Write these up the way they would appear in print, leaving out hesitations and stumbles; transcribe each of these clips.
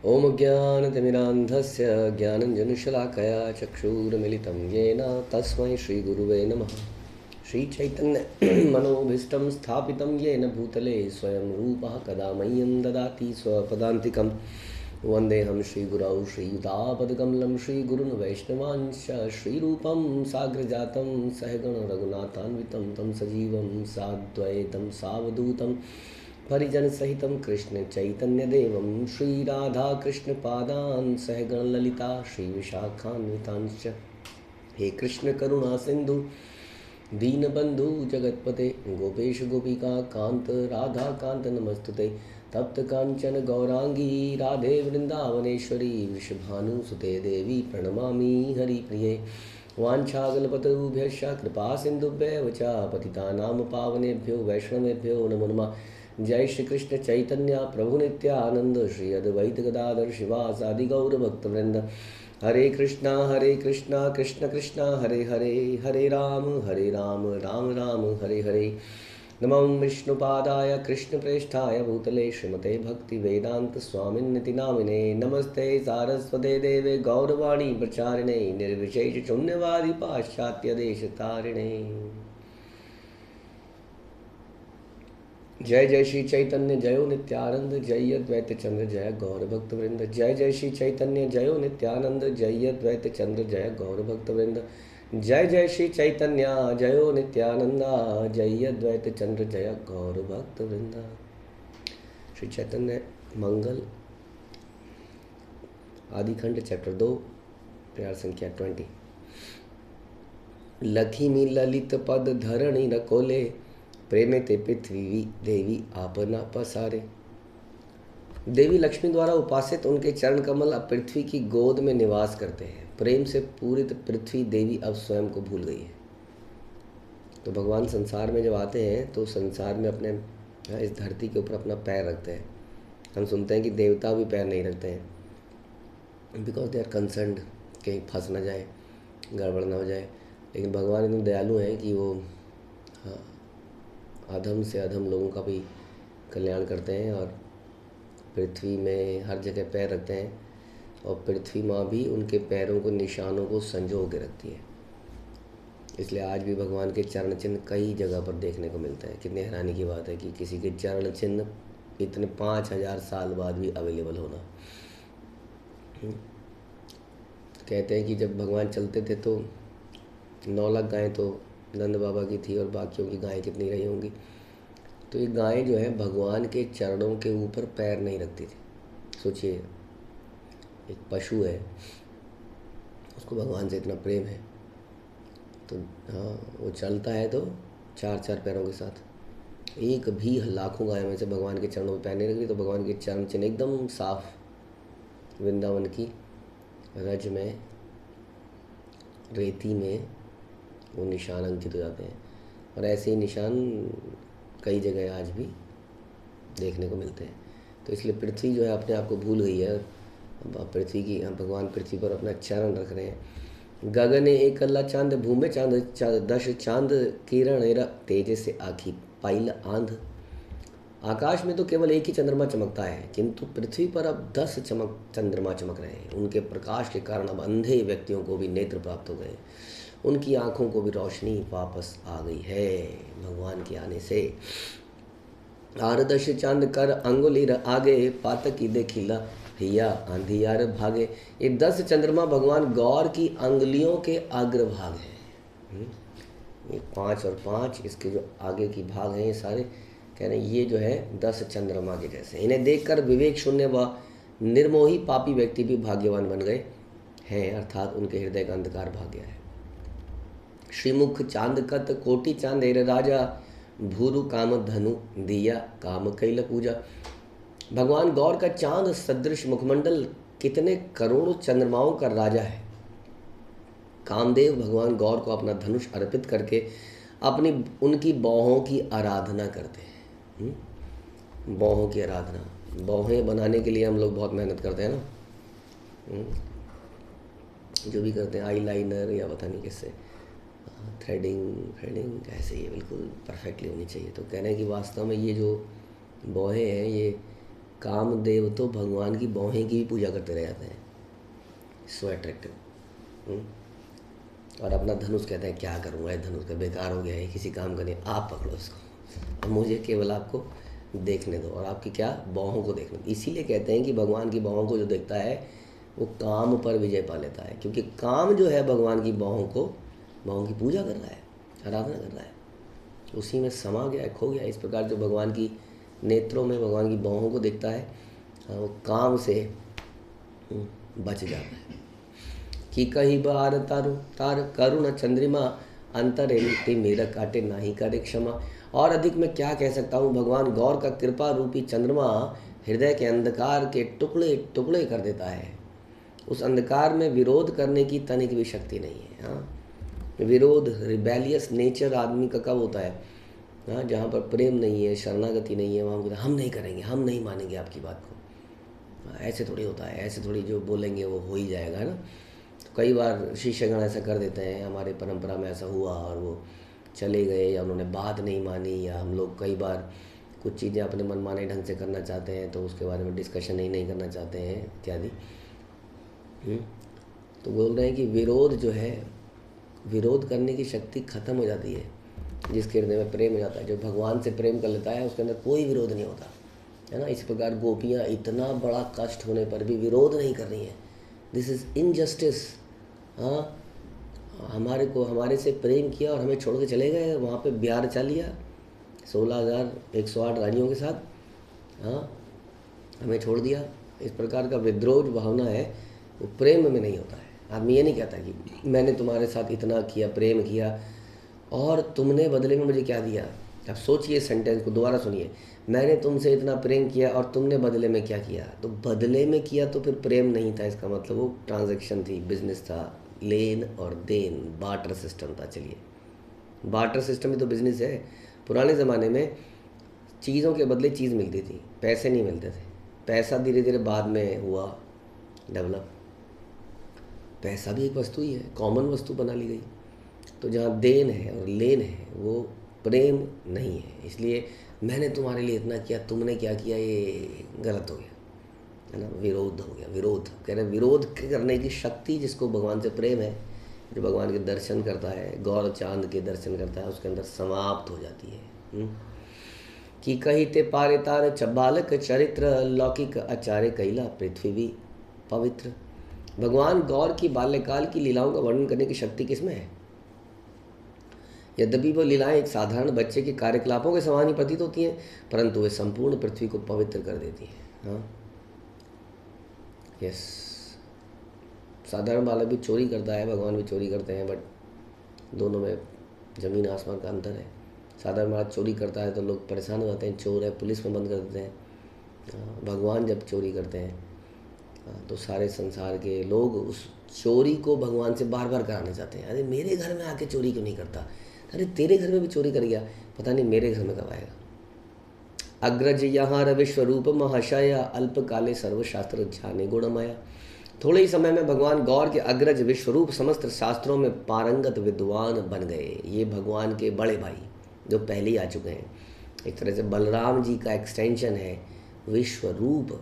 ॐ ज्ञानतिमिरान्धस्य ज्ञानञ्जनशलाकया चक्षुरुन्मिलितं येन तस्मै श्रीगुरुवे नमः। श्रीचैतन्यमनोभीष्टं स्थापितं येन भूतले स्वयं रूपः कदा मह्यं ददाति स्वपदान्तिकं। वन्देऽहं श्रीगुरौ श्रीयुतापदकमलं श्रीगुरुन् वैष्णवांश्च श्रीरूपं साग्रजातं सहगण रघुनाथान्वितं तं सजीवं साद्वैतं सावधूतं परिजन सहितं कृष्ण चैतन्य देवं श्रीराधा पादान् सहगण ललिता श्रीविशाखान्वितांश्च। हे कृष्ण करुणा सिंधु दीनबंधु जगतपते गोपेश गोपिका कांत राधा कांत नमस्तुते। तप्त कांचन गौरांगी राधे वृंदावनेश्वरी वृषभानुसुते देवी प्रणमामि हरिप्रिये। वाञ्छाकल्पतरुभ्यश्च कृपा सिन्धुभ्येव च पतितानां पावनेभ्यो वैष्णवेभ्यो नमो नमः। जय श्री कृष्ण चैतन्य प्रभु नित्यानंद श्री अद्वैत गदाधर शिवासादि गौर भक्तवृंद। हरे कृष्णा कृष्ण कृष्णा हरे हरे, हरे राम राम राम हरे हरे। नमो विष्णुपादाय कृष्णप्रेष्ठाय भूतले श्रीमते भक्ति वेदांत स्वामिन्निति नामिने। नमस्ते सारस्वते देवे गौरवाणी प्रचारिणे निर्विशेष शून्यवादी पाश्चात्य देश तारिणे। जय जय श्री चैतन्य जयो नित्यानंद जय अद्वैत चंद्र जय गौर भक्त वृंद। जय जय श्री चैतन्य जयो नित्यानंद जय अद्वैत चंद्र जय गौर भक्त वृंद। जय जय श्री चैतन्य जयो नित्यानंद जय अद्वैत चंद्र जय गौर भक्त वृंद। श्री चैतन्य मंगल आदिखंड चैप्टर 2 प्यार संख्या 20। लक्ष्मी ललित पद धरणी रकोले प्रेमे ते पृथ्वी देवी आपना पसारे। देवी लक्ष्मी द्वारा उपासित उनके चरण कमल अब पृथ्वी की गोद में निवास करते हैं। प्रेम से पूरित पृथ्वी देवी अब स्वयं को भूल गई है। तो भगवान संसार में जब आते हैं तो संसार में अपने इस धरती के ऊपर अपना पैर रखते हैं। हम सुनते हैं कि देवता भी पैर नहीं रखते हैं, बिकॉज दे आर कंसर्न्ड कहीं फंस ना जाए, गड़बड़ ना हो जाए। लेकिन भगवान इतने दयालु हैं कि वो अधम से अधम लोगों का भी कल्याण करते हैं और पृथ्वी में हर जगह पैर रखते हैं। और पृथ्वी माँ भी उनके पैरों को निशानों को संजो के रखती है। इसलिए आज भी भगवान के चरण चिन्ह कई जगह पर देखने को मिलते हैं। कितनी हैरानी की बात है कि किसी के चरण चिन्ह इतने 5000 साल बाद भी अवेलेबल होना। कहते हैं कि जब भगवान चलते थे तो 9 लाख गायें तो नंद बाबा की थी और बाकियों की गायें कितनी रही होंगी। तो ये गायें जो है भगवान के चरणों के ऊपर पैर नहीं रखती थी। सोचिए, एक पशु है, उसको भगवान से इतना प्रेम है तो हाँ, वो चलता है तो 4 पैरों के साथ। एक भी लाखों गायों में से भगवान के चरणों पर पैर नहीं रखती तो भगवान के चरण चिन्ह एकदम साफ वृंदावन की रज में, रेती में वो निशान अंकित हो जाते हैं। और ऐसे ही निशान कई जगह आज भी देखने को मिलते हैं। तो इसलिए पृथ्वी जो है अपने आप को भूल गई है। अब पृथ्वी की भगवान पृथ्वी पर अपना चरण रख रहे हैं। गगने एक अल्लाह चांद भूमि चांद दश चांद किरण तेज से आखी पाइल आंध। आकाश में तो केवल एक ही चंद्रमा चमकता है, किंतु पृथ्वी पर अब 10 चंद्रमा चमक रहे हैं। उनके प्रकाश के कारण अब अंधे व्यक्तियों को भी नेत्र प्राप्त हो गए। उनकी आँखों को भी रोशनी वापस आ गई है भगवान के आने से। आरदश चांद कर अंगुली आगे पातकी देखिला हिया आंधी यार भागे। ये 10 चंद्रमा भगवान गौर की अंगुलियों के अग्रभाग हैं। ये 5 और 5 इसके जो आगे की भाग हैं, ये सारे कह रहे हैं ये जो है 10 चंद्रमा के जैसे। इन्हें देखकर विवेक शून्य व निर्मोही पापी व्यक्ति भी भाग्यवान बन गए हैं, अर्थात उनके हृदय का अंधकार भाग गया है। श्रीमुख चांद कत कोटि चांदेर राजा भूरु काम धनु दिया काम कैल पूजा। भगवान गौर का चांद सदृश मुखमंडल कितने करोड़ों चंद्रमाओं का राजा है। कामदेव भगवान गौर को अपना धनुष अर्पित करके अपनी उनकी बाहों की आराधना करते हैं। बाहों की आराधना, बाहें बनाने के लिए हम लोग बहुत मेहनत करते हैं ना। जो भी करते हैं आईलाइनर या पता नहीं किससे, थ्रेडिंग ऐसे ही बिल्कुल परफेक्टली होनी चाहिए। तो कह रहे हैं कि वास्तव में ये जो बाहें हैं ये कामदेव तो भगवान की भौहें की भी पूजा करते रह जाते हैं, सो अट्रैक्टिव। और अपना धनुष कहते हैं क्या करूँगा, धनुष का बेकार हो गया है, किसी काम का नहीं, आप पकड़ो इसको, अब मुझे केवल आपको देखने दो और आपकी क्या बाहों को देखने दो। इसीलिए कहते हैं कि भगवान की बाहों को जो देखता है वो काम पर विजय पा लेता है, क्योंकि काम जो है भगवान की बाहों की पूजा कर रहा है, आराधना कर रहा है, उसी में समा गया है, खो गया। इस प्रकार जो भगवान की नेत्रों में भगवान की बाहों को देखता है वो काम से बच जाता है। कि कही बार तार करुण चंद्रिमा अंतर मेरा काटे नाही करे क्षमा। और अधिक मैं क्या कह सकता हूँ, भगवान गौर का कृपा रूपी चंद्रमा हृदय के अंधकार के टुकड़े टुकड़े कर देता है। उस अंधकार में विरोध करने की तनिक भी शक्ति नहीं है। हाँ, विरोध, रिबेलियस नेचर आदमी का कब होता है? हाँ, जहाँ पर प्रेम नहीं है, शरणागति नहीं है, वहाँ हम नहीं करेंगे, हम नहीं मानेंगे आपकी बात को। ऐसे थोड़ी होता है, ऐसे थोड़ी जो बोलेंगे वो हो ही जाएगा, है ना। तो कई बार शिष्यगण ऐसा कर देते हैं, हमारे परंपरा में ऐसा हुआ और वो चले गए या उन्होंने बात नहीं मानी, या हम लोग कई बार कुछ चीज़ें अपने मनमाने ढंग से करना चाहते हैं तो उसके बारे में डिस्कशन ही नहीं करना चाहते हैं इत्यादि। तो बोल रहे हैं कि विरोध जो है, विरोध करने की शक्ति खत्म हो जाती है जिसके हृदय में प्रेम हो जाता है। जो भगवान से प्रेम कर लेता है उसके अंदर कोई विरोध नहीं होता, है ना। इस प्रकार गोपियाँ इतना बड़ा कष्ट होने पर भी विरोध नहीं कर रही हैं। This is injustice. हाँ, हमारे से प्रेम किया और हमें छोड़ के चले गए, वहाँ पे ब्याह रचा लिया 16,108 रानियों के साथ। हाँ, हमें छोड़ दिया। इस प्रकार का विद्रोह जो भावना है वो प्रेम में नहीं होता है। आदमी ये नहीं कहता कि मैंने तुम्हारे साथ इतना किया, प्रेम किया और तुमने बदले में मुझे क्या दिया। अब सोचिए, सेंटेंस को दोबारा सुनिए, मैंने तुमसे इतना प्रेम किया और तुमने बदले में क्या किया। तो बदले में किया तो फिर प्रेम नहीं था, इसका मतलब वो ट्रांजैक्शन थी, बिजनेस था, लेन और देन, बार्टर सिस्टम था। चलिए, बार्टर सिस्टम में तो बिजनेस है। पुराने ज़माने में चीज़ों के बदले चीज़ मिलती थी, पैसे नहीं मिलते थे। पैसा धीरे धीरे बाद में हुआ डेवलप। पैसा भी एक वस्तु ही है, कॉमन वस्तु बना ली गई। तो जहाँ देन है और लेन है वो प्रेम नहीं है। इसलिए मैंने तुम्हारे लिए इतना किया, तुमने क्या किया, ये गलत हो गया, है ना। विरोध हो गया। विरोध कह रहे, विरोध करने की शक्ति जिसको भगवान से प्रेम है, जो भगवान के दर्शन करता है, गौर चांद के दर्शन करता है, उसके अंदर समाप्त हो जाती है। कि कही ते पारे तार चबालक चरित्र लौकिक आचार्य कैला पृथ्वी भी पवित्र। भगवान गौर की बाल्यकाल की लीलाओं का वर्णन करने की शक्ति किसमें है? यद्यपि वो लीलाएं एक साधारण बच्चे के कार्यकलापों के समान ही प्रतीत होती हैं, परंतु वे संपूर्ण पृथ्वी को पवित्र कर देती हैं। हाँ, यस, साधारण बालक भी चोरी करता है, भगवान भी चोरी करते हैं, बट दोनों में ज़मीन आसमान का अंतर है। साधारण बालक चोरी करता है तो लोग परेशान हो जाते हैं, चोर है, पुलिस में बंद कर देते हैं। भगवान जब चोरी करते हैं तो सारे संसार के लोग उस चोरी को भगवान से बार बार कराना चाहते हैं। अरे मेरे घर में आके चोरी क्यों नहीं करता? अरे तेरे घर में भी चोरी कर गया, पता नहीं मेरे घर में कब आएगा। अग्रज यहाँ विश्व रूप महाशय अल्प काले सर्वशास्त्र जाने गुणमया। थोड़े ही समय में भगवान गौर के अग्रज विश्वरूप समस्त शास्त्रों में पारंगत विद्वान बन गए। ये भगवान के बड़े भाई जो पहले ही आ चुके हैं, एक तरह से बलराम जी का एक्सटेंशन है विश्वरूप।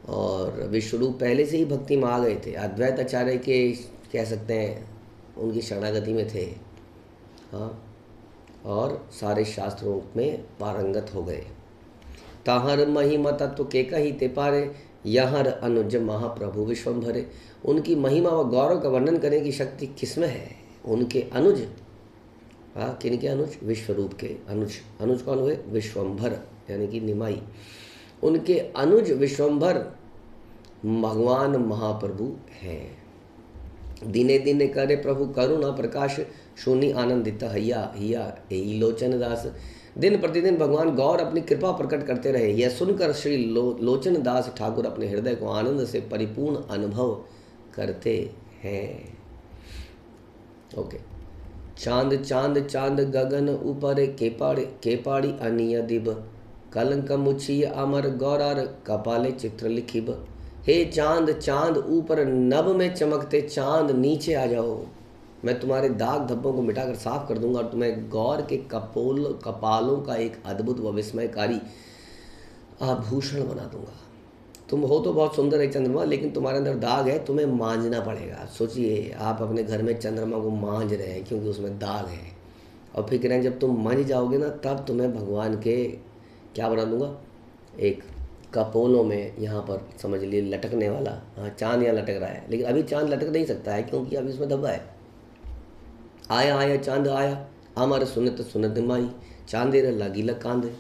और विश्वरूप पहले से ही भक्ति में आ गए थे, अद्वैत आचार्य के कह सकते हैं उनकी शरणागति में थे। हाँ, और सारे शास्त्रों में पारंगत हो गए। ताहर महिमा तत्व के कही ते पारे यहर अनुज महाप्रभु विश्वम्भरे। उनकी महिमा व गौरव का वर्णन करने की शक्ति किसमें है? उनके अनुज। हाँ, किनके अनुज? विश्वरूप के अनुज। अनुज कौन हुए? विश्वम्भर यानी कि निमाई। उनके अनुज विश्वम्भर भगवान महाप्रभु हैं। दिने दिने करे प्रभु करुणा प्रकाश शून्य आनंदित हैया हिया यही लोचन दास। दिन प्रतिदिन भगवान गौर अपनी कृपा प्रकट करते रहे। यह सुनकर श्री लोचन दास ठाकुर अपने हृदय को आनंद से परिपूर्ण अनुभव करते हैं। ओके। चांद चांद चांद गगन ऊपर केपाड़ी अनिय दिब कलंक मुछिय अमर गौरार कपाले चित्र लिखिब। हे चांद चांद ऊपर नभ में चमकते चांद, नीचे आ जाओ, मैं तुम्हारे दाग धब्बों को मिटाकर साफ कर दूंगा और तुम्हें गौर के कपालों का एक अद्भुत व विस्मयकारी आभूषण बना दूंगा। तुम हो तो बहुत सुंदर है चंद्रमा, लेकिन तुम्हारे अंदर दाग है, तुम्हें मांझना पड़ेगा। सोचिए आप अपने घर में चंद्रमा को मांझ रहे हैं क्योंकि उसमें दाग है, और फिर कह रहे हैं जब तुम मंझ जाओगे ना तब तुम्हें भगवान के क्या बना दूंगा, एक कपोलों में यहाँ पर समझ लिए लटकने वाला। हाँ, चांद यहाँ लटक रहा है, लेकिन अभी चांद लटक नहीं सकता है क्योंकि अभी उसमें धब्बा है। आया आया चांद आया, अमर सुनत सुनत माई, चांदेर लागिला कांदे,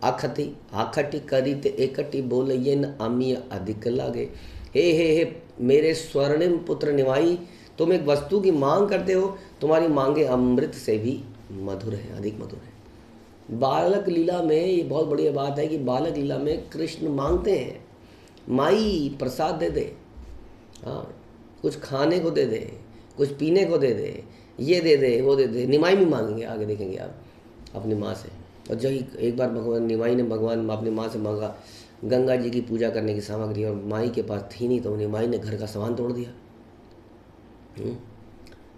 आखती आखटी करी ते एकटी बोल ये न अमी अधिक लागे। हे मेरे स्वर्णिम पुत्र निवाई, तुम एक वस्तु की मांग करते हो, तुम्हारी मांगे अमृत से भी मधुर है, अधिक मधुर है। बालक लीला में ये बहुत बढ़िया बात है कि बालक लीला में कृष्ण मांगते हैं, माई प्रसाद दे दे, हाँ कुछ खाने को दे दे, कुछ पीने को दे दे, ये दे दे वो दे दे। निमाई भी मांगेंगे, आगे देखेंगे आप अपनी माँ से। और जब एक बार भगवान निमाई ने भगवान अपनी माँ से मांगा गंगा जी की पूजा करने की सामग्री, और माई के पास थी नहीं, तो निमाई ने घर का सामान तोड़ दिया।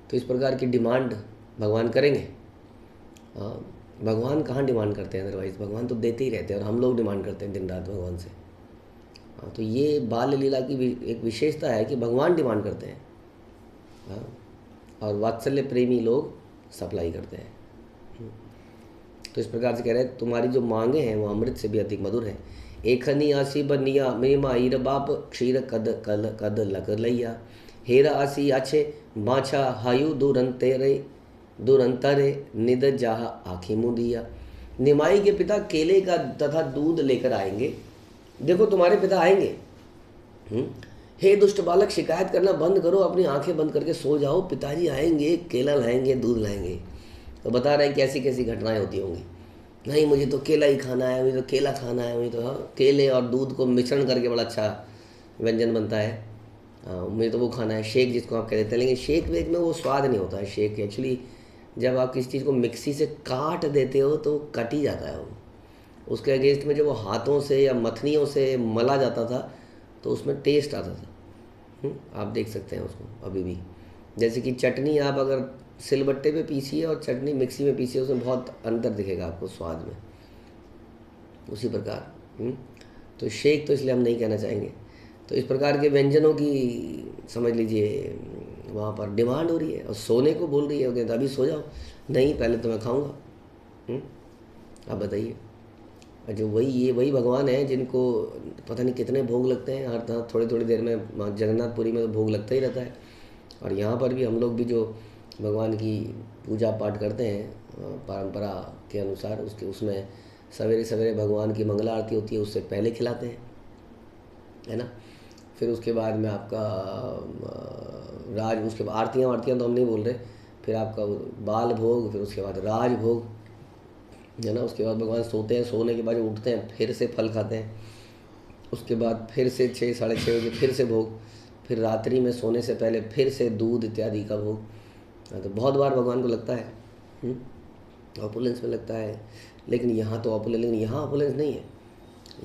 तो इस प्रकार की डिमांड भगवान करेंगे। हाँ, भगवान कहाँ डिमांड करते हैं, अदरवाइज भगवान तो देते ही रहते हैं, और हम लोग डिमांड करते हैं दिन रात भगवान से। हाँ, तो ये बाल लीला की एक विशेषता है कि भगवान डिमांड करते हैं, हाँ, और वात्सल्य प्रेमी लोग सप्लाई करते हैं। तो इस प्रकार से कह रहे हैं तुम्हारी जो मांगे हैं वो अमृत से भी अधिक मधुर है। एखनी आसी बनिया मेमा ईर बाप, क्षीर कद कल कद लग लैया, हेरा आसी आछे बाछा हायु दुरंतरे निद जाह आँखें मुदिया। निमाई के पिता केले का तथा दूध लेकर आएंगे। देखो तुम्हारे पिता आएंगे, हे दुष्ट बालक शिकायत करना बंद करो, अपनी आंखें बंद करके सो जाओ, पिताजी आएंगे, केला लाएंगे, दूध लाएंगे। तो बता रहे हैं कैसी कैसी घटनाएं होती होंगी। नहीं मुझे तो केला ही खाना है, मुझे तो केला खाना है, मुझे तो हाँ केले और दूध को मिश्रण करके बड़ा अच्छा व्यंजन बनता है, हाँ मुझे तो वो खाना है, शेक जिसको आप कह देते हैं। लेकिन शेक वेक में वो स्वाद नहीं होता है। शेक एक्चुअली जब आप किसी चीज़ को मिक्सी से काट देते हो तो कट ही जाता है वो। उसके अगेंस्ट में जब वो हाथों से या मथनियों से मला जाता था तो उसमें टेस्ट आता था। आप देख सकते हैं उसको अभी भी। जैसे कि चटनी आप अगर सिलबट्टे पे पीसिए और चटनी मिक्सी में पीसिए, उसमें बहुत अंतर दिखेगा आपको स्वाद में। उसी प्रकार तो शेक तो इसलिए हम नहीं कहना चाहेंगे। तो इस प्रकार के व्यंजनों की समझ लीजिए वहाँ पर डिमांड हो रही है, और सोने को बोल रही है, कहते अभी सो जाओ। नहीं पहले तो मैं खाऊंगा। आप बताइए, जो वही भगवान है जिनको पता नहीं कितने भोग लगते हैं हर तरह, थोड़ी थोड़ी देर में जगन्नाथपुरी में तो भोग लगता ही रहता है। और यहाँ पर भी हम लोग भी जो भगवान की पूजा पाठ करते हैं परंपरा के अनुसार, उसमें सवेरे सवेरे भगवान की मंगला आरती होती है, उससे पहले खिलाते हैं, है ना। फिर उसके बाद में आपका उसके बाद आरतियाँ तो हम नहीं बोल रहे, फिर आपका बाल भोग, फिर उसके बाद राज भोग, है ना। उसके बाद भगवान सोते हैं, सोने के बाद जब उठते हैं फिर से फल खाते हैं। उसके बाद फिर से 6 साढ़े 6 बजे फिर से भोग, फिर रात्रि में सोने से पहले फिर से दूध इत्यादि का भोग। तो बहुत बार भगवान को लगता है, ऑपुलेंस में लगता है। लेकिन यहाँ तो ऑपुलेंस नहीं है।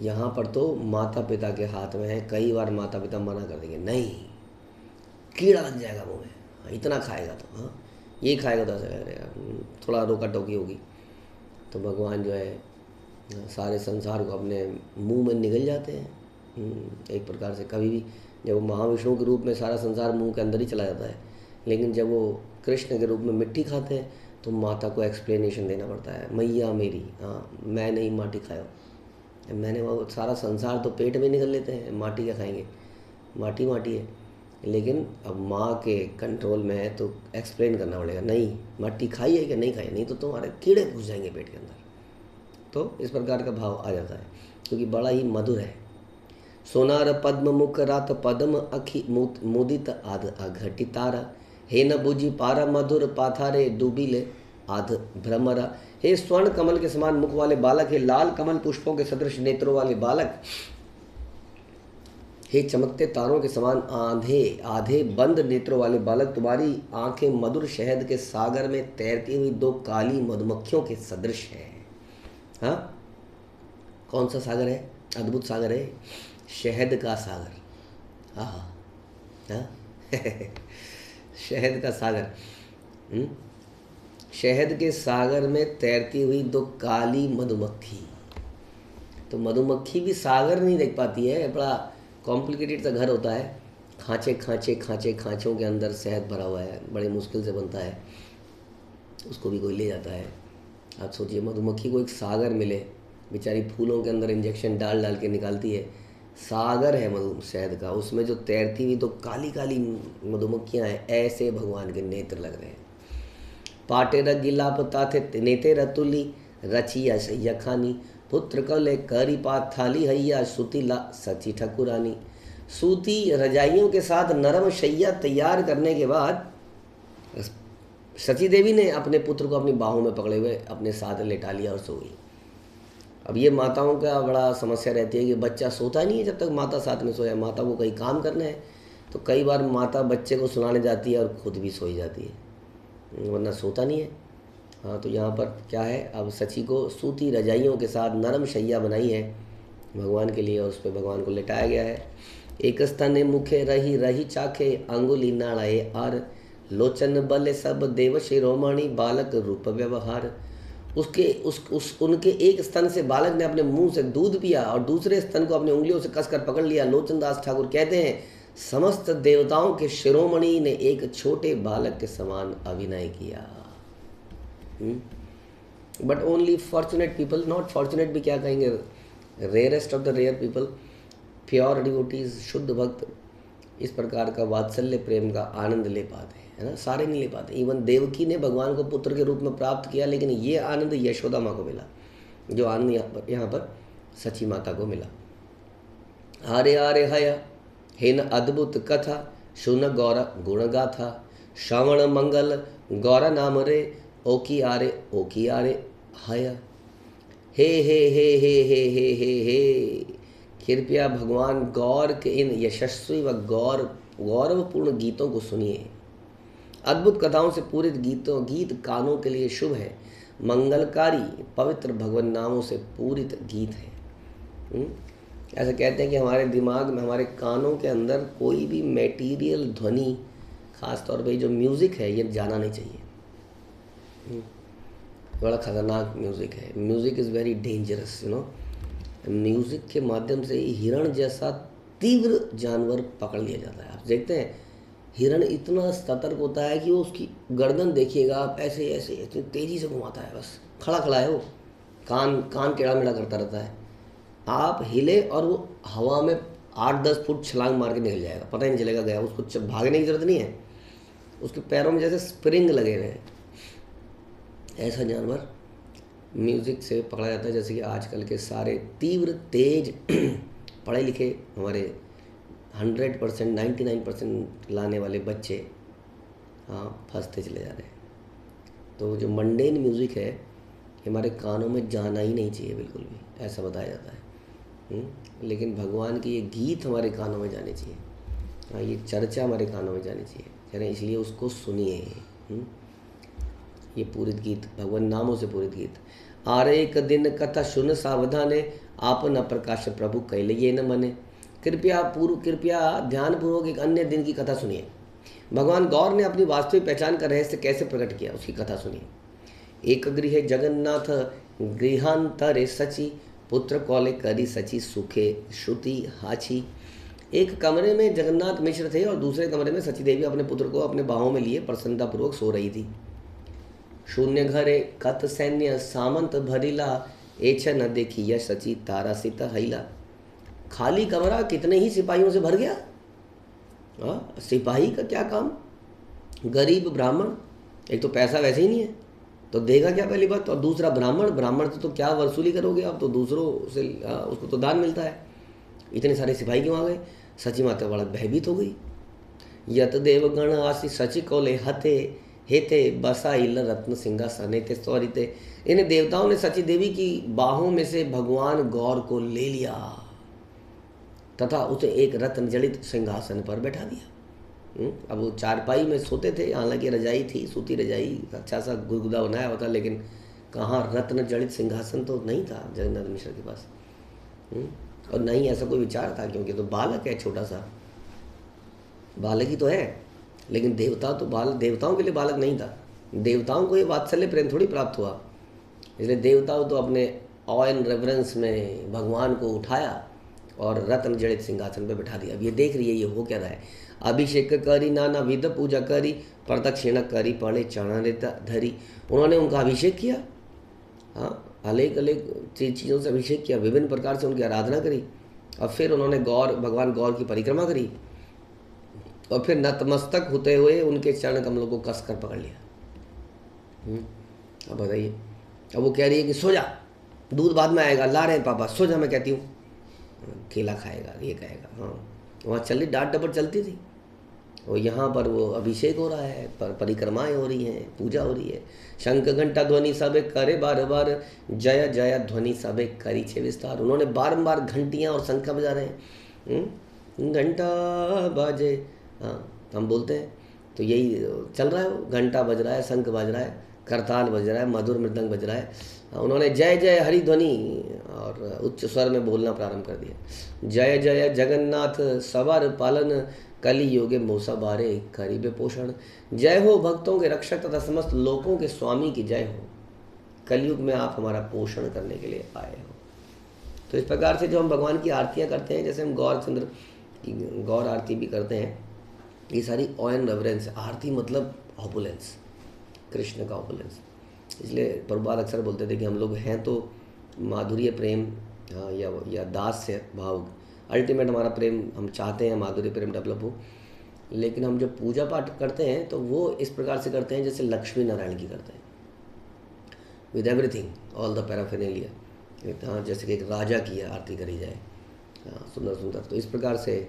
यहाँ पर तो माता पिता के हाथ में है। कई बार माता पिता मना कर देंगे, नहीं कीड़ा लग जाएगा मुँह में, इतना खाएगा तो, हाँ ये खाएगा तो ऐसा करेगा, थोड़ा रोका टोकी होगी तो भगवान जो है सारे संसार को अपने मुंह में निगल जाते हैं। एक प्रकार से कभी भी जब वो महाविष्णु के रूप में सारा संसार मुंह के अंदर ही चला जाता है, लेकिन जब वो कृष्ण के रूप में मिट्टी खाते हैं तो माता को एक्सप्लेनेशन देना पड़ता है, मैया मेरी, हाँ मैं नहीं माटी खाया, मैंने वो सारा संसार तो पेट में निकल लेते हैं, माटी क्या खाएंगे, माटी माटी है। लेकिन अब माँ के कंट्रोल में है तो एक्सप्लेन करना पड़ेगा, नहीं माटी खाई है कि नहीं खाई, नहीं तो तुम्हारे कीड़े घुस जाएंगे पेट के अंदर। तो इस प्रकार का भाव आ जाता है क्योंकि बड़ा ही मधुर है। सोनार पद्म मुख रात पद्म अखि मुदित आध अघटितारा, हे न बुझी पारा मधुर पाथारे डूबिले आध भ्रमरा। हे स्वर्ण कमल के समान मुख वाले बालक, हे लाल कमल पुष्पों के सदृश नेत्रों वाले बालक, हे चमकते तारों के समान आधे आधे बंद नेत्रों वाले बालक, तुम्हारी आंखें मधुर शहद के सागर में तैरती हुई 2 काली मधुमक्खियों के सदृश है। हाँ कौन सा सागर है, अद्भुत सागर है, शहद का सागर। हाँ शहद का सागर। शहद के सागर में तैरती हुई 2 काली मधुमक्खी। तो मधुमक्खी भी सागर नहीं देख पाती है, बड़ा कॉम्प्लिकेटेड सा घर होता है, खांचे खांचे खांचे खांचों के अंदर शहद भरा हुआ है, बड़े मुश्किल से बनता है, उसको भी कोई ले जाता है। आप सोचिए मधुमक्खी को एक सागर मिले, बेचारी फूलों के अंदर इंजेक्शन डाल डाल के निकालती है, सागर है मधु शहद का, उसमें जो तैरती हुई तो काली काली मधुमक्खियाँ हैं, ऐसे भगवान के नेत्र लग रहे हैं। पाटे गिलापता थे नेते रतुली रचिया सैया खानी, पुत्र कले करी पात थाली हैया सूती ला सची ठकुरानी। सूती रजाइयों के साथ नरम शैया तैयार करने के बाद सची देवी ने अपने पुत्र को अपनी बाहों में पकड़े हुए अपने साथ लेटा लिया और सो गई। अब ये माताओं का बड़ा समस्या रहती है कि बच्चा सोता नहीं है जब तक माता साथ में सोया, माता को कहीं काम करना है, तो कई बार माता बच्चे को सुलाने जाती है और खुद भी सोई जाती है, वरना सोता नहीं है। हाँ, तो यहाँ पर क्या है, अब सची को सूती रजाइयों के साथ नरम शैया बनाई है भगवान के लिए और उस पर भगवान को लेटाया गया है। एक स्तने मुखे रही रही चाखे अंगुली नाड़ाए आर, लोचन बल सब देव शिरोमणि बालक रूप व्यवहार। उनके एक स्तन से बालक ने अपने मुंह से दूध पिया और दूसरे स्तन को अपनी उंगलियों से कसकर पकड़ लिया। लोचनदास ठाकुर कहते हैं, समस्त देवताओं के शिरोमणि ने एक छोटे बालक के समान अभिनय किया। But only fortunate people, not fortunate भी क्या कहेंगे, rarest of the rare people, pure devotees, शुद्ध भक्त इस प्रकार का वात्सल्य प्रेम का आनंद ले पाते हैं, है ना। सारे नहीं ले पाते। इवन देवकी ने भगवान को पुत्र के रूप में प्राप्त किया, लेकिन ये आनंद यशोदा माँ को मिला, जो आनंद यहाँ पर सची माता को मिला। आरे आरे हया हेन अद्भुत कथा, सुन गौर गुण गाथा, श्रवण मंगल गौर नाम रे, ओकी आरे हया। हे हे हे हे हे हे हे हे, कृपया भगवान गौर के इन यशस्वी व गौरवपूर्ण गीतों को सुनिए। अद्भुत कथाओं से पूरित गीत कानों के लिए शुभ है, मंगलकारी पवित्र भगवान नामों से पूरित गीत है। ऐसा कहते हैं कि हमारे दिमाग में, हमारे कानों के अंदर कोई भी मैटीरियल ध्वनि, खास तौर पे जो म्यूज़िक है, ये जाना नहीं चाहिए। बड़ा खतरनाक म्यूज़िक है, music is very dangerous, you know. Music के माध्यम से हिरण जैसा तीव्र जानवर पकड़ लिया जाता है। आप देखते हैं हिरण इतना सतर्क होता है कि वो उसकी गर्दन देखिएगा आप, ऐसे ऐसे इतनी तेज़ी से घुमाता है, बस खड़ा खड़ा है वो, कान टेढ़ा मेढ़ा करता रहता है। आप हिले और वो हवा में 8-10 फुट छलांग मार के निकल जाएगा, पता ही नहीं चलेगा गया। उसको भागने की ज़रूरत नहीं है, उसके पैरों में जैसे स्प्रिंग लगे हुए हैं। ऐसा जानवर म्यूज़िक से पकड़ा जाता है। जैसे कि आजकल के सारे तीव्र तेज पढ़े लिखे हमारे 100% 99% लाने वाले बच्चे, हाँ, फंसते चले जा रहे हैं। तो जो मंडेन म्यूज़िक है हमारे कानों में जाना ही नहीं चाहिए बिल्कुल भी, ऐसा बताया जाता है। लेकिन भगवान के ये गीत हमारे कानों में जाने चाहिए, हाँ, ये चर्चा हमारे कानों में जानी चाहिए, यानी इसलिए उसको सुनिए। ये पूरित गीत, भगवान नामों से पूरित गीत। आरे एक दिन कथा सुन सावधाने, आप न प्रकाश प्रभु कैले ये न मने। कृपया ध्यानपूर्वक एक अन्य दिन की कथा सुनिए। भगवान गौर ने अपनी वास्तविक पहचान का रहस्य कैसे प्रकट किया, उसकी कथा सुनिए। एक गृह जगन्नाथ गृहांतरे सची, पुत्र कौले करी सची सुखे श्रुति हाची। एक कमरे में जगन्नाथ मिश्र थे और दूसरे कमरे में सची देवी अपने पुत्र को अपने बाहों में लिए प्रसन्नतापूर्वक सो रही थी। शून्य घरे कत सैन्य सामंत भरिला, एछ न देखी यह सची तारा सित हैला। खाली कमरा कितने ही सिपाहियों से भर गया। सिपाही का क्या काम, गरीब ब्राह्मण, एक तो पैसा वैसे ही नहीं है तो देगा क्या, पहली बात। और दूसरा ब्राह्मण से तो क्या वसूली करोगे आप, तो दूसरों से उसको तो दान मिलता है। इतने सारे सिपाही क्यों आ गए। सची माता बड़ा भयभीत हो गई। यत देवगण आसी सची कौले हते हेते बसाइल रत्न सिंहासने ते सौरिते। इन देवताओं ने सची देवी की बाहों में से भगवान गौर को ले लिया तथा उसे एक रत्न जड़ित सिंहासन पर बैठा दिया। अब वो चारपाई में सोते थे, हालांकि रजाई थी, सूती रजाई, अच्छा सा गुदगुदा बनाया होता, लेकिन कहाँ रत्न जड़ित सिंहासन तो नहीं था जगन्नाथ मिश्र के पास। और नहीं ऐसा कोई विचार था, क्योंकि तो बालक है, छोटा सा बालक ही तो है। लेकिन देवताओं के लिए बालक नहीं था। देवताओं को ये वात्सल्य प्रेम थोड़ी प्राप्त हुआ, इसलिए देवताओं तो अपने ऑ एंड रेवरेंस में भगवान को उठाया और रत्न जड़ित सिंहासन पे बिठा दिया। अब ये देख रही है ये हो क्या रहा है। अभिषेक करी नाना विध पूजा करी, प्रदक्षिणा करी पड़े चरण धरी। उन्होंने उनका अभिषेक किया, हाँ, अनेक अनेक चीज़ों से अभिषेक किया, विभिन्न प्रकार से उनकी आराधना करी, और फिर उन्होंने भगवान गौर की परिक्रमा करी, और फिर नतमस्तक होते हुए उनके चरण कमलों को कसकर पकड़ लिया। अब बताइए, अब वो कह रही है कि सो जा, दूध बाद में आएगा, ला रहे हैं पापा, सो जा, मैं कहती हूँ केला खाएगा, ये कहेगा। हाँ, वहाँ चली डांट डपट चलती थी, और यहाँ पर वो अभिषेक हो रहा है, परिक्रमाएँ हो रही हैं, पूजा हो रही है। शंख घंटा ध्वनि सबे करे बार बार, जय जय ध्वनि सबे करी छे विस्तार। उन्होंने बारंबार घंटियाँ और शंख बजा रहे हैं, घंटा बाजे, हाँ हम बोलते हैं तो यही चल रहा है, वो घंटा बज रहा है, शंख बज रहा है, करताल बज रहा है, मधुर मृदंग बज रहा है। उन्होंने जय जय हरि ध्वनि और उच्च स्वर में बोलना प्रारंभ कर दिया। जय जय जगन्नाथ सवार पालन, कली योगे मोसा बारे करीबे पोषण। जय हो भक्तों के रक्षक तथा समस्त लोकों के स्वामी की जय हो, कलयुग में आप हमारा पोषण करने के लिए आए हो। तो इस प्रकार से जो हम भगवान की आरतियाँ करते हैं, जैसे हम गौरचंद्र की गौर आरती भी करते हैं, ये सारी ऑ एंड रेवरेंस। आरती मतलब ऑपुलेंस, कृष्ण का ऑपुलेंस। इसलिए प्रभुपाद अक्सर बोलते थे कि हम लोग हैं तो माधुर्य प्रेम या दास्य भाव, अल्टीमेट हमारा प्रेम, हम चाहते हैं माधुर्य प्रेम डेवलप हो, लेकिन हम जब पूजा पाठ करते हैं तो वो इस प्रकार से करते हैं जैसे लक्ष्मी नारायण की करते हैं, विद एवरीथिंग, ऑल द पैराफेरेलिया। हाँ, जैसे कि एक राजा की आरती करी जाए, सुंदर सुंदर। तो इस प्रकार से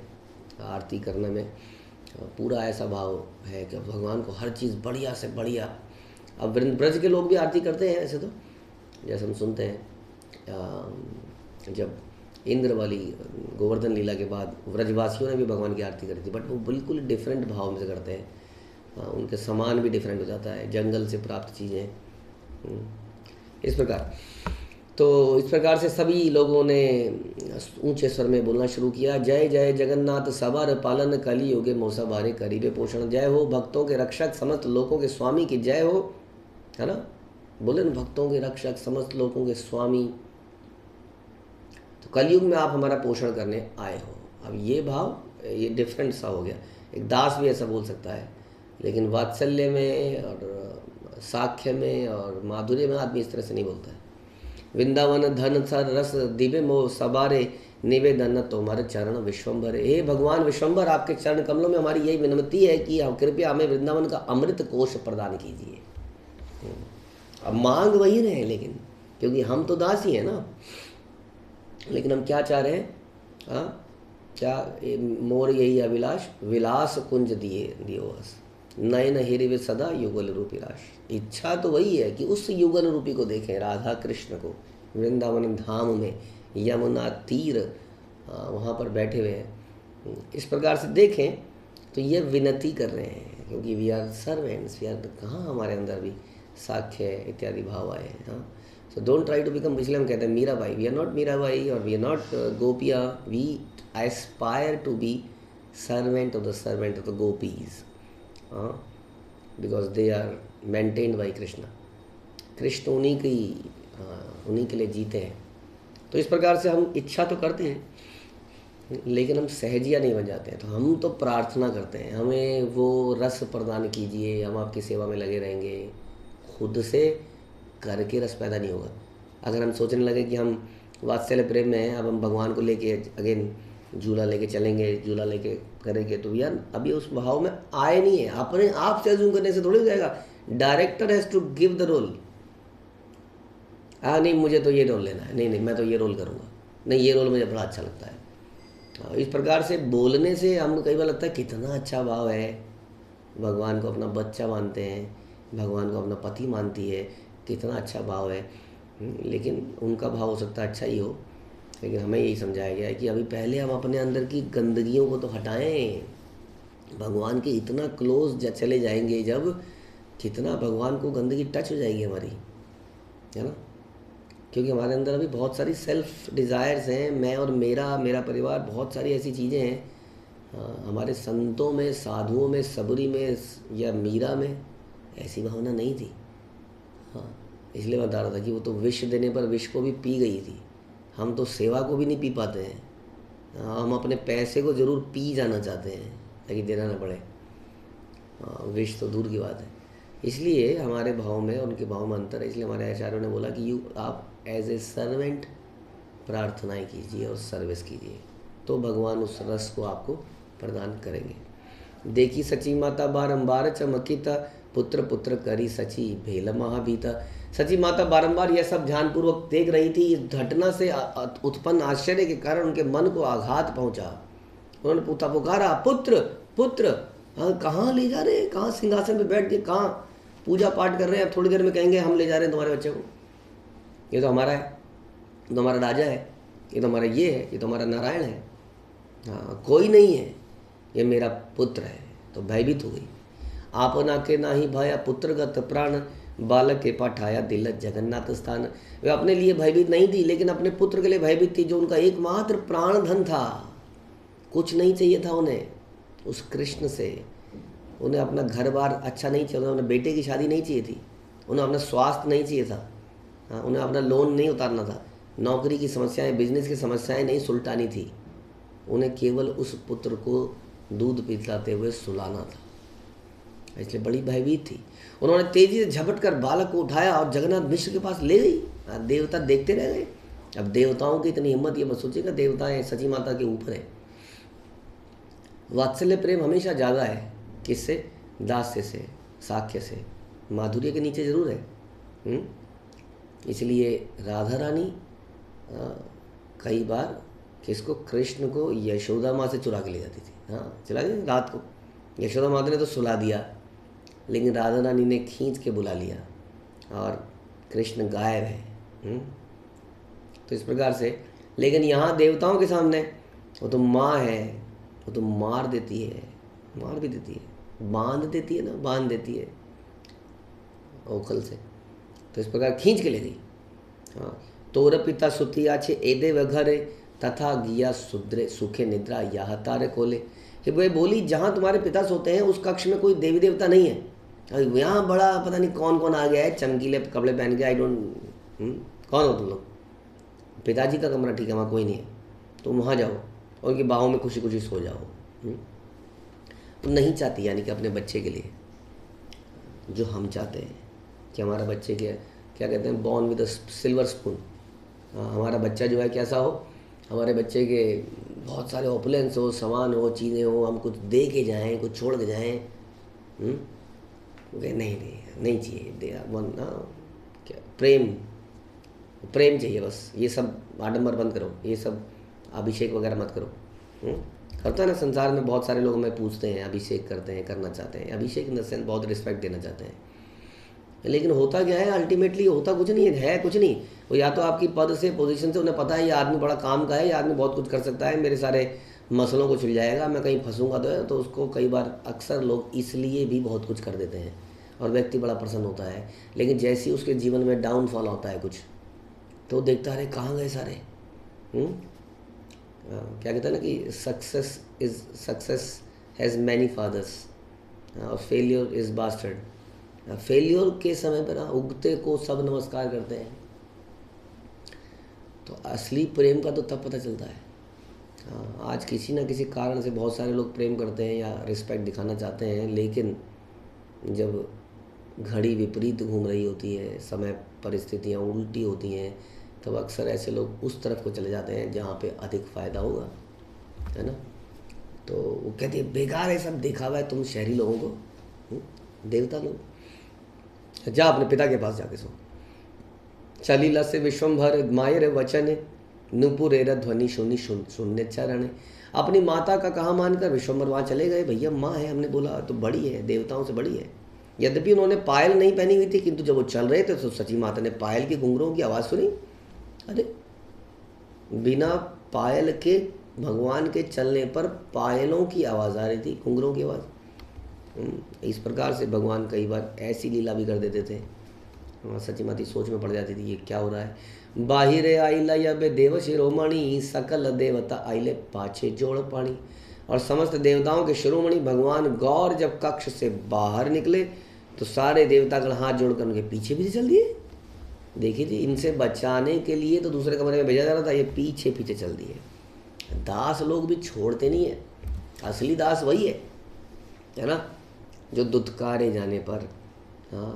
आरती करने में पूरा ऐसा भाव है कि भगवान को हर चीज़ बढ़िया से बढ़िया। अब ब्रज के लोग भी आरती करते हैं ऐसे, तो जैसे हम सुनते हैं जब इंद्र वाली गोवर्धन लीला के बाद व्रजवासियों ने भी भगवान की आरती करी थी, बट वो बिल्कुल डिफरेंट भाव में से करते हैं। उनके सामान भी डिफरेंट हो जाता है, जंगल से प्राप्त चीज़ें, इस प्रकार। तो इस प्रकार से सभी लोगों ने ऊंचे स्वर में बोलना शुरू किया, जय जय जगन्नाथ सवार पालन, कली योगे मोसा बारे करीबे पोषण। जय हो भक्तों के रक्षक समस्त लोकों के स्वामी की जय हो, है ना, बोले ना, भक्तों के रक्षक समस्त लोकों के स्वामी। तो कलयुग में आप हमारा पोषण करने आए हो। अब ये भाव, ये डिफरेंट सा हो गया। एक दास भी ऐसा बोल सकता है, लेकिन वात्सल्य में और साख्य में और माधुर्य में आदमी इस तरह से नहीं बोलता है। वृंदावन धन सर रस दिव्य मोह सबारे, निवेदन तुम्हारे चरण विश्वम्भर। हे भगवान विश्वम्भर, आपके चरण कमलों में हमारी यही विनम्ति है कि कृपया हमें वृंदावन का अमृत कोश प्रदान कीजिए। अब मांग वही रहे, लेकिन क्योंकि हम तो दास ही हैं ना, लेकिन हम क्या चाह रहे हैं, हाँ क्या, मोर यही अभिलाष विलास कुंज दिए बस, नयन हिरिवे सदा युगल रूपी राश। इच्छा तो वही है कि उस युगल रूपी को देखें, राधा कृष्ण को वृंदावन धाम में यमुना तीर वहाँ पर बैठे हुए हैं, इस प्रकार से देखें। तो ये विनती कर रहे हैं, क्योंकि we are servants, we are, कहाँ हमारे अंदर भी साख्य इत्यादि भाव आए हैं। हाँ, so don't try to become, इसलिए हम कहते हैं Meera Bai, we are not Meera Bai और वी आर नॉट गोपिया, we aspire to be servant of the servant of the gopis, because they are maintained by Krishna. Krishna उन्हीं के लिए जीते हैं। तो इस प्रकार से हम इच्छा तो करते हैं, लेकिन हम सहजिया नहीं बन जाते हैं। तो हम तो प्रार्थना करते हैं, हमें वो रस प्रदान कीजिए, हम आपकी सेवा में लगे रहेंगे। खुद से करके रस पैदा नहीं होगा। अगर हम सोचने लगे कि हम वात्सल्य प्रेम में हैं, अब हम भगवान को लेके अगेन झूला लेके चलेंगे, झूला लेके करेंगे, तो यार अभी उस भाव में आए नहीं है। अपने आप से अज्यूम करने से थोड़ी हो जाएगा। Director has to give the role. नहीं मुझे तो ये रोल लेना है, नहीं मैं तो ये रोल करूँगा, नहीं ये रोल मुझे बड़ा अच्छा लगता है। इस प्रकार से बोलने से हमको कई बार लगता है कितना अच्छा भाव है, भगवान को अपना बच्चा मानते हैं, भगवान को अपना पति मानती है, कितना अच्छा भाव है। लेकिन उनका भाव हो सकता है अच्छा ही हो, लेकिन हमें यही समझाया गया है कि अभी पहले हम अपने अंदर की गंदगियों को तो हटाएं। भगवान के इतना क्लोज चले जाएंगे जब, कितना भगवान को गंदगी टच हो जाएगी हमारी, है ना, क्योंकि हमारे अंदर अभी बहुत सारी सेल्फ डिज़ायर्स हैं, मैं और मेरा परिवार, बहुत सारी ऐसी चीज़ें हैं। हमारे संतों में, साधुओं में, सबरी में या मीरा में ऐसी भावना नहीं थी। हाँ, इसलिए बता रहा था कि वो तो विष देने पर विष को भी पी गई थी, हम तो सेवा को भी नहीं पी पाते हैं। हम अपने पैसे को ज़रूर पी जाना चाहते हैं ताकि देना ना पड़े। विष तो दूर की बात है। इसलिए हमारे भाव में और उनके भाव में अंतर है। इसलिए हमारे आचार्यों ने बोला कि आप एज ए सर्वेंट प्रार्थनाएं कीजिए और सर्विस कीजिए, तो भगवान उस रस को आपको प्रदान करेंगे। देखी सची माता बारंबार चमकिता, पुत्र पुत्र करी सची भेल महाभीता। सची माता बारंबार यह सब ध्यानपूर्वक देख रही थी। इस घटना से उत्पन्न आश्चर्य के कारण उनके मन को आघात पहुंचा। उन्होंने पुकारा, पुत्र पुत्र, कहाँ ले जा रहे हैं, कहाँ सिंहासन पे बैठ के कहाँ पूजा पाठ कर रहे हैं। अब थोड़ी देर में कहेंगे हम ले जा रहे हैं तुम्हारे बच्चे को, ये तो हमारा है, ये तो हमारा राजा है, ये तो हमारा ये है, ये तो हमारा नारायण है। हाँ, कोई नहीं है, ये मेरा पुत्र है। तो भयभीत हो गई। आपना के ना ही भया पुत्रगत प्राण, बालक के पठाया दिल जगन्नाथ स्थान। वे अपने लिए भयभीत नहीं थी, लेकिन अपने पुत्र के लिए भयभीत थी, जो उनका एकमात्र प्राण धन था। कुछ नहीं चाहिए था उन्हें उस कृष्ण से। उन्हें अपना घर बार अच्छा नहीं चाहिए, उन्हें बेटे की शादी नहीं चाहिए थी, उन्हें अपना स्वास्थ्य नहीं चाहिए था, हाँ, उन्हें अपना लोन नहीं उतारना था, नौकरी की समस्याएं, बिजनेस की समस्याएं नहीं सुलटानी थी। उन्हें केवल उस पुत्र को दूध पिलाते हुए सुलाना था। इसलिए बड़ी भयभीत थी। उन्होंने तेजी से झपट कर बालक को उठाया और जगन्नाथ मिश्र के पास ले गई। देवता देखते रह गए। अब देवताओं की इतनी हिम्मत, ये मत सोचिएगा देवताएं सची माता के ऊपर है। वात्सल्य प्रेम हमेशा ज़्यादा है किससे? दास्य से, साख्य से। माधुर्य के नीचे जरूर है। इसलिए राधा रानी कई बार किसको? कृष्ण को यशोदा माँ से चुरा के ले जाती थी। हाँ, चला गया रात को। यशोदा माता ने तो सुला दिया, लेकिन राधा रानी ने खींच के बुला लिया और कृष्ण गायब है। तो इस प्रकार से, लेकिन यहाँ देवताओं के सामने वो तो माँ है, वो तो मार देती है, मार भी देती है, बांध देती है ना, बांध देती है ओखल से। तो इस प्रकार खींच के ले गई। हाँ, तोर पिता सुतिया छे एदे वघरे, तथा गिया सुद्रे सुखे निद्रा यह तारे खोले। वे बोली, जहाँ तुम्हारे पिता सोते हैं उस कक्ष में कोई देवी देवता नहीं है। यहाँ बड़ा पता नहीं कौन कौन आ गया है चमकीले कपड़े पहन के। आई डोंट, कौन हो तुम लोग? पिताजी का कमरा ठीक है, वहाँ कोई नहीं है, तुम वहाँ जाओ और उनकी बाहों में खुशी खुशी सो जाओ। तो नहीं चाहती, यानी कि अपने बच्चे के लिए जो हम चाहते हैं कि हमारा बच्चे के क्या कहते हैं, born with a silver spoon. हमारा बच्चा जो है कैसा हो, हमारे बच्चे के बहुत सारे ऑपुलेंस हो, सामान हो, चीज़ें हो, हम कुछ दे के जाएँ, कुछ छोड़ के जाएँ। नहीं चाहिए क्या, प्रेम चाहिए बस। ये सब आडंबर बंद करो, ये सब अभिषेक वगैरह मत करो। करता है ना संसार में, बहुत सारे लोग हमें पूछते हैं, अभिषेक करते हैं, करना चाहते हैं, अभिषेक इन द सेंस बहुत रिस्पेक्ट देना चाहते हैं, लेकिन होता क्या है अल्टीमेटली? होता कुछ नहीं है कुछ नहीं। वो या तो आपकी पद से, पोजीशन से उन्हें पता है ये आदमी बड़ा काम का है, ये आदमी बहुत कुछ कर सकता है, मेरे सारे मसलों को छुल जाएगा, मैं कहीं फंसूंगा तो उसको कई बार अक्सर लोग इसलिए भी बहुत कुछ कर देते हैं और व्यक्ति बड़ा प्रसन्न होता है। लेकिन जैसे ही उसके जीवन में डाउनफॉल होता है कुछ, तो देखता है कहाँ गए सारे। क्या कहते हैं ना कि सक्सेस हैज़ मैनी फादर्स और फेलियर इज़ बास्टर्ड। फेलियर के समय पर उगते को सब नमस्कार करते हैं। तो असली प्रेम का तो तब पता चलता है। आज किसी ना किसी कारण से बहुत सारे लोग प्रेम करते हैं या रिस्पेक्ट दिखाना चाहते हैं, लेकिन जब घड़ी विपरीत घूम रही होती है, समय परिस्थितियाँ उल्टी होती हैं, तब अक्सर ऐसे लोग उस तरफ को चले जाते हैं जहाँ पे अधिक फ़ायदा होगा, है ना। तो वो कहते हैं बेकार है सब देखा हुआ है तुम शहरी लोगों को। देवता लोग जा अपने पिता के पास जाके सो। चलीला से विश्वम्भर मायर वचन, नुपुरेर ध्वनि सुनी शून्य चरण। अपनी माता का कहा मानकर विश्वम्भर वहाँ चले गए। भैया माँ है, हमने बोला तो बड़ी है, देवताओं से बड़ी है। यद्यपि उन्होंने पायल नहीं पहनी हुई थी, किंतु जब वो चल रहे थे तो सची माता ने पायल के घुंघरों की आवाज़ सुनी। अरे बिना पायल के भगवान के चलने पर पायलों की आवाज़ आ रही थी, घुंघरों की आवाज़। इस प्रकार से भगवान कई बार ऐसी लीला भी कर देते थे, सची माती सोच में पड़ जाती थी ये क्या हो रहा है। बाहिरे आइला यबे देव शिरोमणि, सकल देवता आइले पाछे जोड़ पानी। और समस्त देवताओं के शिरोमणि भगवान गौर जब कक्ष से बाहर निकले तो सारे देवतागण हाथ जोड़कर उनके पीछे भी चल दिए। देखिए जी, इनसे बचाने के लिए तो दूसरे कमरे में भेजा जा रहा था, ये पीछे पीछे चल दिए। दास लोग भी छोड़ते नहीं है, असली दास वही है ना, जो दुत्कारे जाने पर, हाँ,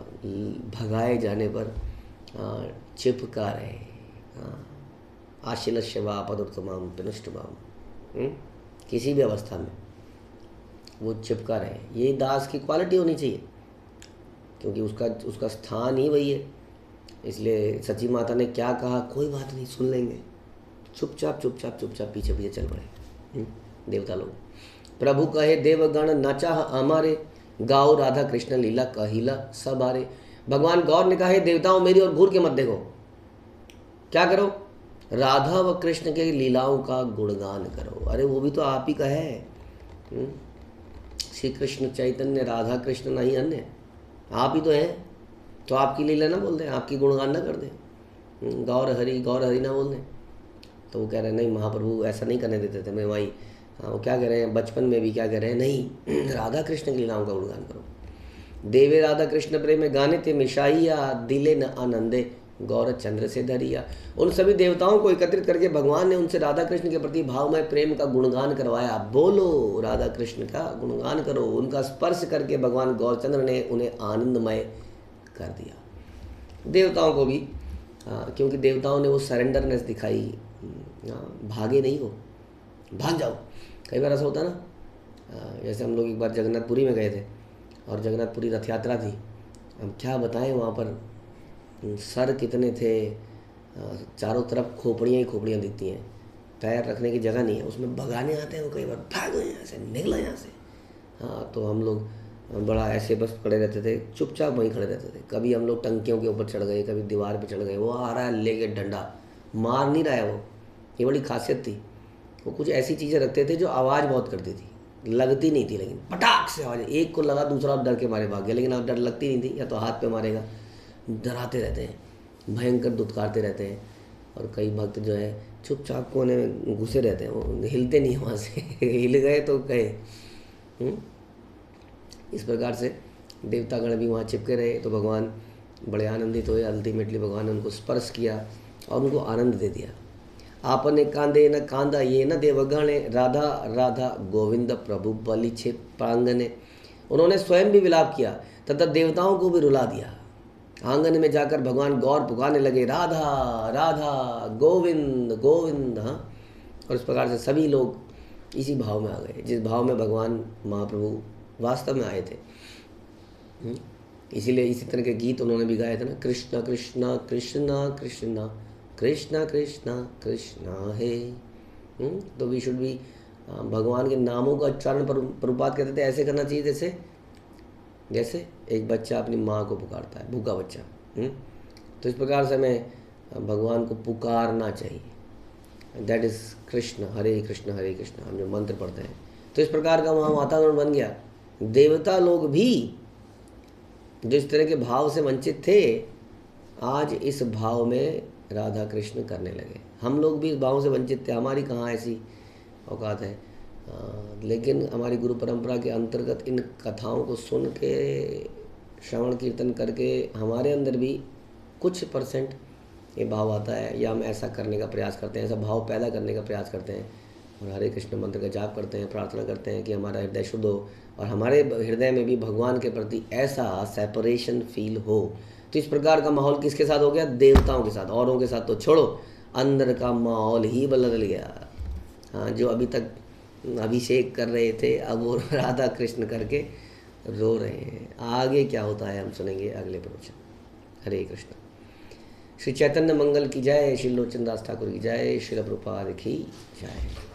भगाए जाने पर, हाँ, चिपका रहे, हाँ, आशिलस्य वा पदोत्तमाम पिनुष्टमाम, किसी भी अवस्था में वो चिपका रहे। ये दास की क्वालिटी होनी चाहिए, क्योंकि उसका स्थान ही वही है। इसलिए सची माता ने क्या कहा, कोई बात नहीं, सुन लेंगे, चुपचाप चुपचाप चुपचाप पीछे पीछे चल पड़े देवता लोग। प्रभु कहे देवगण न चाह हमारे, गाओ राधा कृष्ण लीला कहिला सब आरे। भगवान गौर ने कहा, हे देवताओं, मेरी ओर घूर के मत देखो, क्या करो, राधा व कृष्ण के लीलाओं का गुणगान करो। अरे वो भी तो आप ही का है, श्री कृष्ण चैतन्य राधा कृष्ण नहीं अन्य, आप ही तो हैं। तो आपकी लीला ना बोल दें, आपकी गुणगान ना कर दें, गौर हरि ना बोल दें। तो वो कह रहे हैं नहीं महाप्रभु ऐसा नहीं करने देते थे मैं वही। हाँ, वो क्या कह रहे हैं, बचपन में भी क्या कह रहे हैं, नहीं राधा कृष्ण की लीलाओं का गुणगान करो। देवे राधा कृष्ण प्रेम में गाने थे मिशाइया, दिले न आनंदे गौर चंद्र से धरिया। उन सभी देवताओं को एकत्रित करके भगवान ने उनसे राधा कृष्ण के प्रति भावमय प्रेम का गुणगान करवाया। बोलो राधा कृष्ण का गुणगान करो। उनका स्पर्श करके भगवान गौरचंद्र ने उन्हें आनंदमय कर दिया। देवताओं को भी, क्योंकि देवताओं ने वो सरेंडरनेस दिखाई, भागे नहीं, हो भाग जाओ। कई बार ऐसा होता ना, जैसे हम लोग एक बार जगन्नाथपुरी में गए थे और जगन्नाथपुरी रथ यात्रा थी। हम क्या बताएं, वहाँ पर सर कितने थे, चारों तरफ खोपड़ियाँ ही खोपड़ियाँ दिखती हैं, पैर रखने की जगह नहीं है, उसमें भगाने आते हैं वो। कई बार भागो यहाँ से, निकलो यहाँ से। हाँ, तो हम लोग बड़ा ऐसे बस खड़े रहते थे, चुपचाप वहीं खड़े रहते थे। कभी हम लोग टंकियों के ऊपर चढ़ गए, कभी दीवार पे चढ़ गए। वो आ रहा है लेके डंडा, मार नहीं रहा है वो, ये बड़ी खासियत थी। वो कुछ ऐसी चीज़ें रखते थे जो आवाज़ बहुत करती थी, लगती नहीं थी, लेकिन पटाख से आवाज़, एक को लगा दूसरा डर के मारे भाग गया, लेकिन अब डर लगती नहीं थी, या तो हाथ पे मारेगा। डराते रहते हैं, भयंकर दुत्कारते रहते हैं। और कई भक्त जो है चुपचाप कोने में घुसे रहते हैं, वो हिलते नहीं वहाँ से हिल गए तो गए। इस प्रकार से देवतागण भी वहाँ चिपके रहे, तो भगवान बड़े आनंदित हुए। अल्टीमेटली भगवान ने उनको स्पर्श किया और उनको आनंद दे दिया। आपने कांदे न कांदा ये न देवगणे, राधा राधा गोविंद प्रभु बलि छे प्रांगने। उन्होंने स्वयं भी विलाप किया तथा देवताओं को भी रुला दिया। आंगन में जाकर भगवान गौर पुकारने लगे, राधा राधा गोविंद गोविंद। हाँ, और इस प्रकार से सभी लोग इसी भाव में आ गए, जिस भाव में भगवान महाप्रभु वास्तव में आए थे। इसीलिए इसी तरह के गीत उन्होंने भी गाए थे ना, कृष्णा कृष्णा कृष्णा कृष्णा कृष्णा कृष्णा कृष्णा है। तो वी शुड भी भगवान के नामों का उच्चारण प्रभुपाद कहते थे ऐसे करना चाहिए, जैसे एक बच्चा अपनी माँ को पुकारता है, भूखा बच्चा। तो इस प्रकार से हमें भगवान को पुकारना चाहिए। दैट इज़ कृष्ण, हरे कृष्ण हम जो मंत्र पढ़ते हैं। तो इस प्रकार का वहाँ वातावरण बन गया। देवता लोग भी जो इस तरह के भाव से वंचित थे, आज इस भाव में राधा कृष्ण करने लगे। हम लोग भी इस भाव से वंचित थे, हमारी कहाँ ऐसी औकात है। लेकिन हमारी गुरु परंपरा के अंतर्गत इन कथाओं को सुन के, श्रवण कीर्तन करके हमारे अंदर भी कुछ परसेंट ये भाव आता है, या हम ऐसा करने का प्रयास करते हैं, ऐसा भाव पैदा करने का प्रयास करते हैं और हरे कृष्ण मंत्र का जाप करते हैं, प्रार्थना करते हैं कि हमारा हृदय शुद्ध हो और हमारे हृदय में भी भगवान के प्रति ऐसा सेपरेशन फील हो। तो इस प्रकार का माहौल किसके साथ हो गया? देवताओं के साथ। औरों के साथ तो छोड़ो, अंदर का माहौल ही बदल गया। हाँ, जो अभी तक अभिषेक कर रहे थे, अब वो राधा कृष्ण करके रो रहे हैं। आगे क्या होता है हम सुनेंगे अगले प्रवचन। हरे कृष्ण। श्री चैतन्य मंगल की जय, श्री लोचन दास ठाकुर की जय, श्री प्रभुपाद की जय।